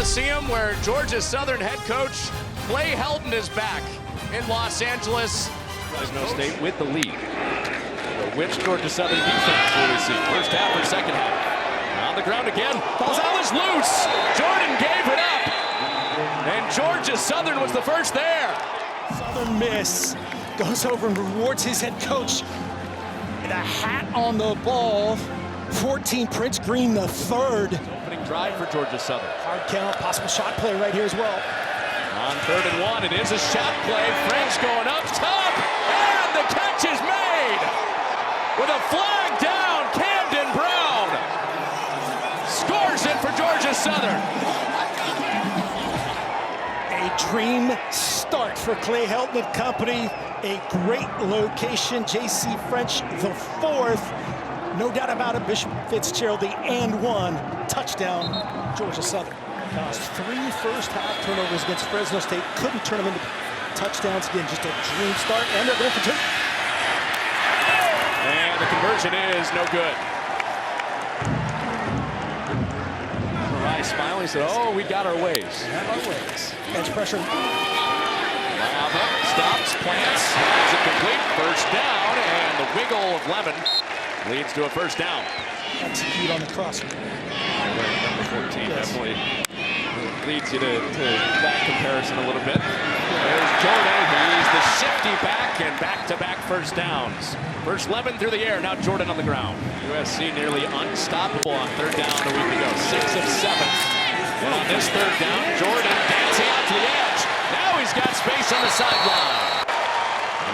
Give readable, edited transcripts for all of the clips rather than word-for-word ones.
Coliseum, where Georgia Southern head coach Clay Helton is back in Los Angeles. Fresno State with the lead. So which Georgia Southern defense will we see? First half or second half? On the ground again. Gonzalez loose. Jordan gave it up. And Georgia Southern was the first there. Southern miss. Goes over and rewards his head coach. And a hat on the ball. 14, Prince Green the third. Opening drive for Georgia Southern. Hard count, possible shot play right here as well. On 3rd and 1, it is a shot play. French going up top, and the catch is made. With a flag down, Camden Brown scores it for Georgia Southern. A dream start for Clay Helton and company. A great location. J.C. French the fourth. No doubt about it, Bishop Fitzgerald the and one. Touchdown, Georgia Southern. Caused 3 first-half turnovers against Fresno State. Couldn't turn them into touchdowns. Again, just a dream start, and they're going for 2. And the conversion is no good. Rice smiling, said, "Oh, we got our ways." We have our ways. Edge pressure. Lava stops, plants, is it complete? First down, and the wiggle of Lemon leads to a first down. Execute on the crosser. Number 14 definitely leads you to that comparison a little bit. There's Jordan. He's the shifty back, and back-to-back first downs. First Lemon through the air, now Jordan on the ground. USC nearly unstoppable on 3rd down a week ago. 6 of 7. And on this 3rd down, Jordan dancing out to the edge. Now he's got space on the sideline.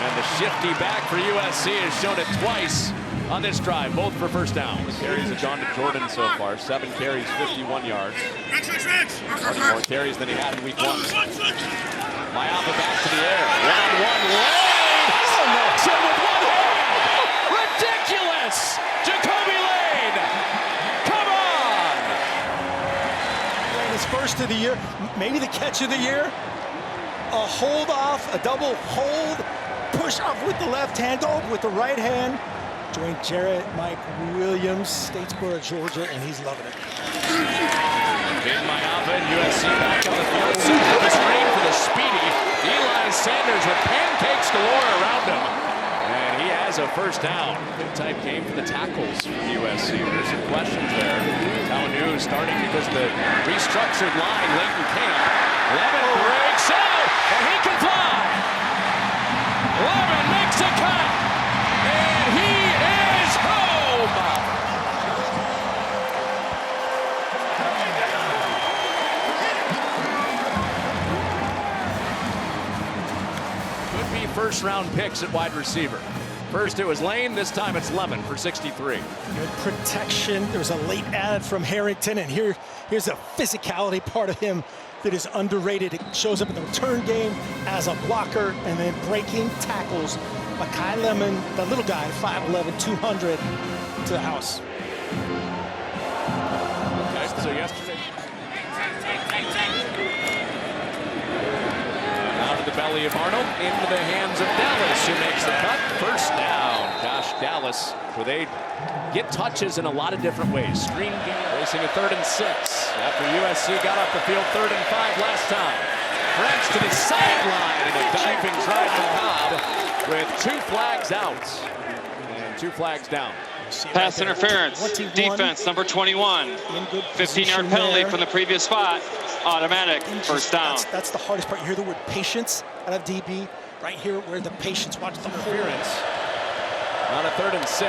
And the shifty back for USC has shown it twice on this drive, both for first down. The carries have gone to Jordan so far. 7 carries, 51 yards. 20 more carries than he had in week 1. Mayapa back to the air. 1-on-1 Lane! Knocks him with one hand! Ridiculous! Jacoby Lane! Come on! His first of the year, maybe the catch of the year. A hold off, a double hold, push off with the left hand, go with the right hand. Joined Jarrett Mike Williams, Statesboro, Georgia, and he's loving it. Big Mayapa and USC back on the field. Super the screen for the speedy Eli Sanders with pancakes galore around him. And he has a first down. Big type game for the tackles for USC. There's some questions there. Taunu starting because of the restructured line late in camp. Lemon breaks out, and he can fly. Lemon makes a cut, and he is home. Could be first-round picks at wide receiver. First it was Lane, this time it's Lemon for 63. Good protection. There was a late ad from Harrington, and here's a physicality part of him that is underrated. It shows up in the return game as a blocker and then breaking tackles. Makai Lemon, the little guy, 5'11", 200, to the house. Okay, so yesterday. Out of the belly of Arnold, into the hands of Dallas, who makes the cut. First down. Josh Dallas, where they get touches in a lot of different ways. Screen game, racing a 3rd and 6. After USC got off the field 3rd and 5 last time. French to the sideline, and a diving try from Cobb with 2 flags out and 2 flags down. Pass interference, defense number 21. 15-yard penalty from the previous spot. Automatic first down. That's the hardest part. You hear the word patience out of DB. Right here where the patience, watch the interference on a 3rd and 6.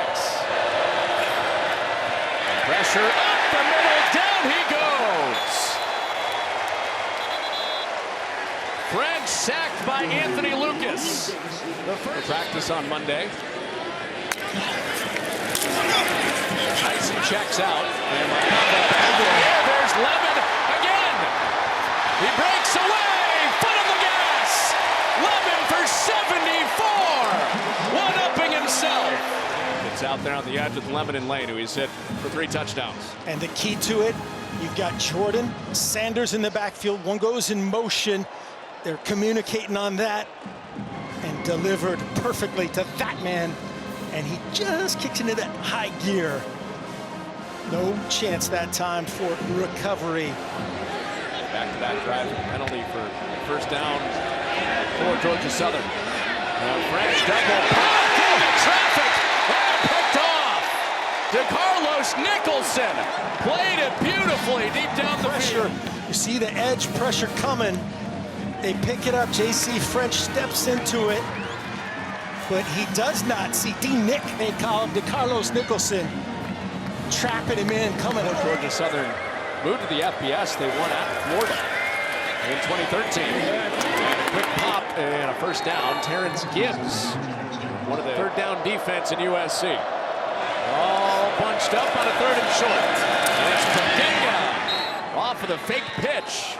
Pressure up the middle, down he goes. French sacked by Anthony Lucas. The first practice on Monday. Tyson checks out. And there's Lemon again. He breaks away. Foot on the gas. Lemon for 74. One-upping himself. It's out there on the edge with Lemon and Lane, who he's hit for 3 touchdowns. And the key to it, you've got Jordan, Sanders in the backfield. One goes in motion. They're communicating on that and delivered perfectly to that man. And he just kicks into that high gear. No chance that time for recovery. Back-to-back drives with penalty for first down for Georgia Southern. French double pop into traffic and picked off. DeCarlos Nicholson played it beautifully deep down the Pressure. field. You see the edge pressure coming. They pick it up. J.C. French steps into it, but he does not see D-Nick, they call him, DeCarlos Nicholson, trapping him in, coming. Georgia Southern moved to the FBS. They won at Florida in 2013. And a quick pop and a first down. Terrence Gibbs, one of the third down defense in USC. All bunched up on a third and short. And it's Tadega off of the fake pitch.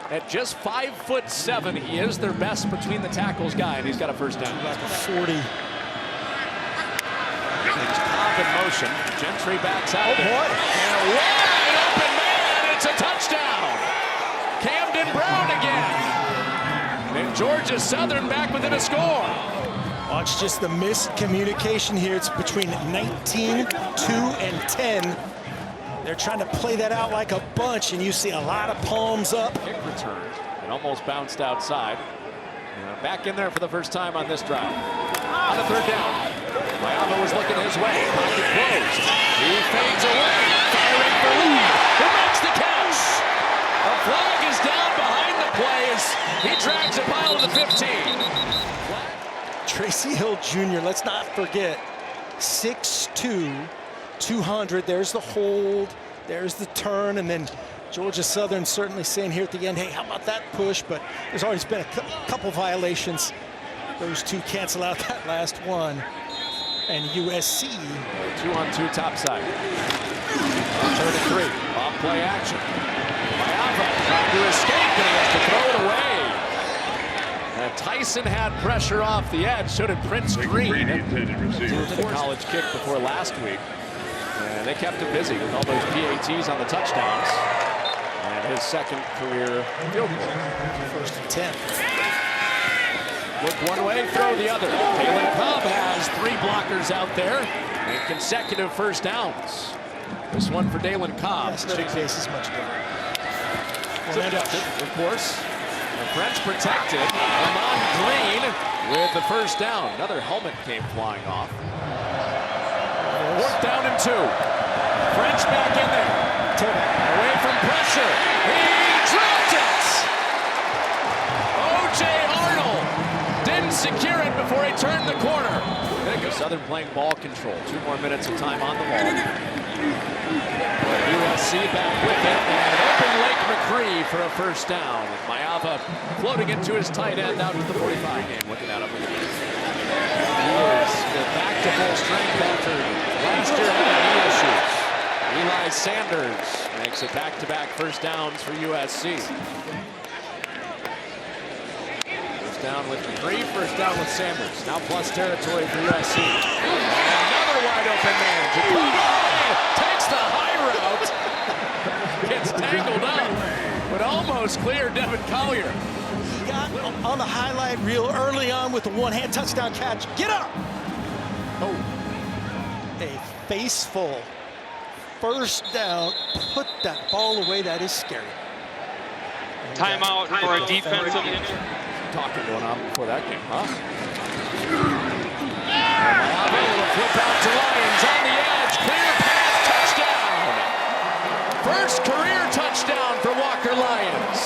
At just 5'7", he is their best between the tackles guy, and he's got a first down. Like a 40. Pop in motion. Gentry backs out. Oh boy. And a wide open man. It's a touchdown. Camden Brown again. And Georgia Southern back within a score. Watch just the miscommunication here. It's between 19, 2, and 10. They're trying to play that out like a bunch, and you see a lot of palms up. Kick return and almost bounced outside. Back in there for the first time on this drive. On the third down. Mayava was looking his way. Pocket closed. He fades away. Firing for lead. Who makes the catch? A flag is down behind the play as he drags a pile to the 15. Tracy Hill Jr., let's not forget, 6'2", 200. There's the hold, there's the turn, and then Georgia Southern certainly saying here at the end, hey, how about that push? But there's always been a couple violations. Those two cancel out that last one. And USC. 2-on-2 topside. Turn to 3. Off play action. Mayava trying to escape and has to throw it away. Tyson had pressure off the edge, so did Prince Green. The college kick before last week. And they kept him busy with all those PATs on the touchdowns. And his second career field goal. First and 10. Look one way, throw the other. Dalen Cobb has 3 blockers out there and consecutive first downs. This one for Dalen Cobb. Yes, base is much better. Of course. The French protected. Amon Green with the first down. Another helmet came flying off. 4th down and 2. French back in there. Away from pressure. He dropped it. O.J. Arnold didn't secure it before he turned the corner. Southern playing ball control. 2 more minutes of time on the ball. USC back with it. And open Lake McCree for a first down. Mayava floating it to his tight end out to the 45. And looking at him. He is back to full strength after last year having knee issues. Eli Sanders makes it back-to-back first downs for USC. First down with McCree, first down with Sanders. Now plus territory for USC. Another wide open man. Jacoby takes the high route. Gets tangled up, but almost cleared Devin Collier. He got on the highlight reel early on with the one-hand touchdown catch. Get up! Oh, a faceful first down. Put that ball away. That is scary. Timeout for a defensive injury. Talking going on before that game, huh? Able to flip out to Lyons on the edge. Clear path, touchdown. First career touchdown for Walker Lyons.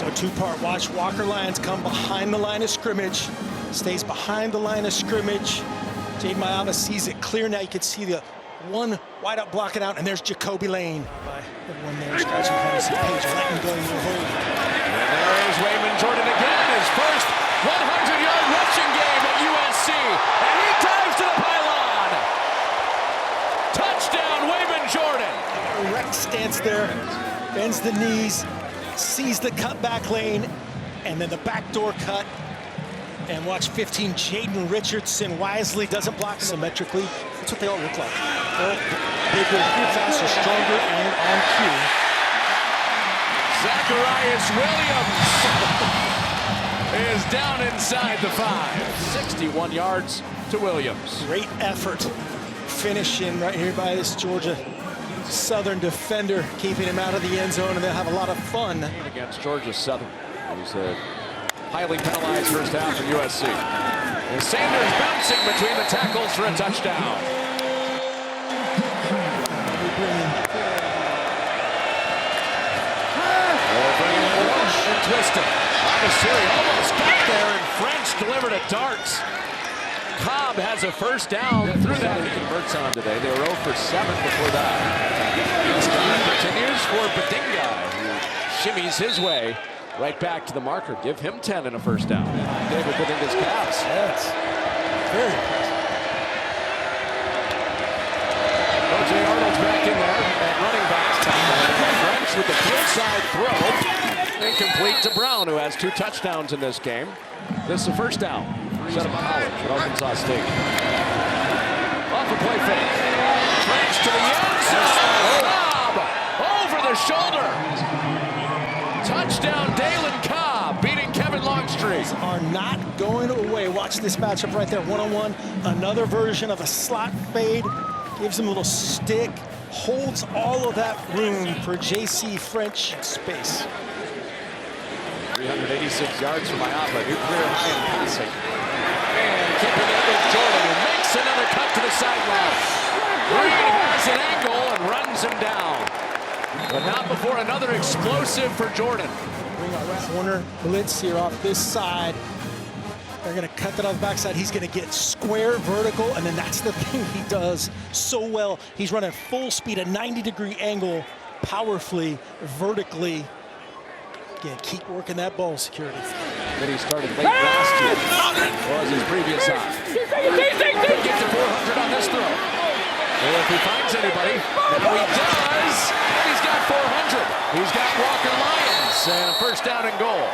So 2-part watch. Walker Lyons come behind the line of scrimmage. Stays behind the line of scrimmage. Jade Mayava sees it clear. Now you can see the one wide up blocking out, and there's Jacoby Lane. Everyone there scratching fantasy page, letting go your hold. And there is Wayman Jordan again, his first 100-yard rushing game at USC, and he dives to the pylon. Touchdown, Wayman Jordan. Erect stance there, bends the knees, sees the cutback lane, and then the backdoor cut. And watch 15, Jaden Richardson wisely doesn't block symmetrically. That's what they all look like. They're bigger, faster, stronger, and on cue. Zacharias Williams is down inside the 5. 61 yards to Williams. Great effort finishing right here by this Georgia Southern defender keeping him out of the end zone, and they'll have a lot of fun. Against Georgia Southern. Who's a highly penalized first half for USC. And Sanders bouncing between the tackles for a touchdown. And twisted. Obasiri almost got there, and French delivered a dart. Cobb has a first down through that. He converts on today. They were 0 for 7 before that. This time continues for Badinga, who shimmies his way right back to the marker. Give him 10 and a first down. David Badinga's calves. Yes. Very impressive. O.J. Arnold's back in there at running back. French with the hillside throw. Incomplete to Brown, who has 2 touchdowns in this game. This is a first down. Set up college at Arkansas State. Off a play fake. French to the end zone. Cobb over the shoulder. Touchdown, Dalen Cobb beating Kevin Longstreet. Are not going away. Watch this matchup right there, one-on-one. Another version of a slot fade. Gives him a little stick. Holds all of that room for J.C. French space. 386 yards for Mayapa, new career high in passing. And keeping it with Jordan, who makes another cut to the sideline. Green has an angle and runs him down. But not before another explosive for Jordan. Bring our corner blitz here off this side. They're going to cut that off the backside. He's going to get square, vertical, and then that's the thing he does so well. He's running full speed, a 90-degree angle, powerfully, vertically. Again, keep working that ball security. That he started late last year. Was his previous high. Could get to 400 on this throw. Well, if he finds anybody, now he does. And he's got 400. He's got Walker Lyons and a first down and goal.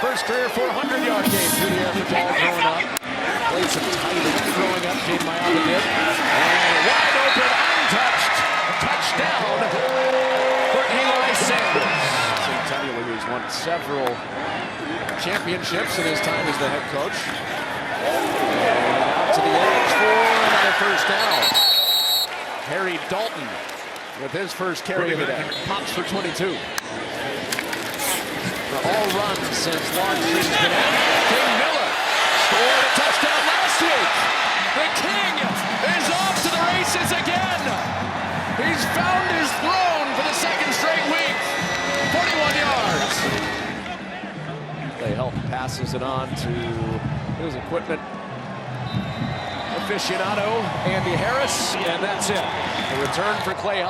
First career 400-yard game through the air for Ball throwing up. Played some tight end throwing up, Jade Mayapa did. And wide open, untouched. Touchdown for Eli Sanders. Who's won several championships in his time as the head coach. And out to the edge for another first down. Harry Dalton with his first carry of the day. Pops for 22. For all runs since Longstreet's been in. King Miller scored a touchdown last week. The King is off to the races again. He's found his throne for the second straight week. 41 yards. Clay Helton passes it on to his equipment aficionado, Andy Harris, and that's it. The return for Clay Helton.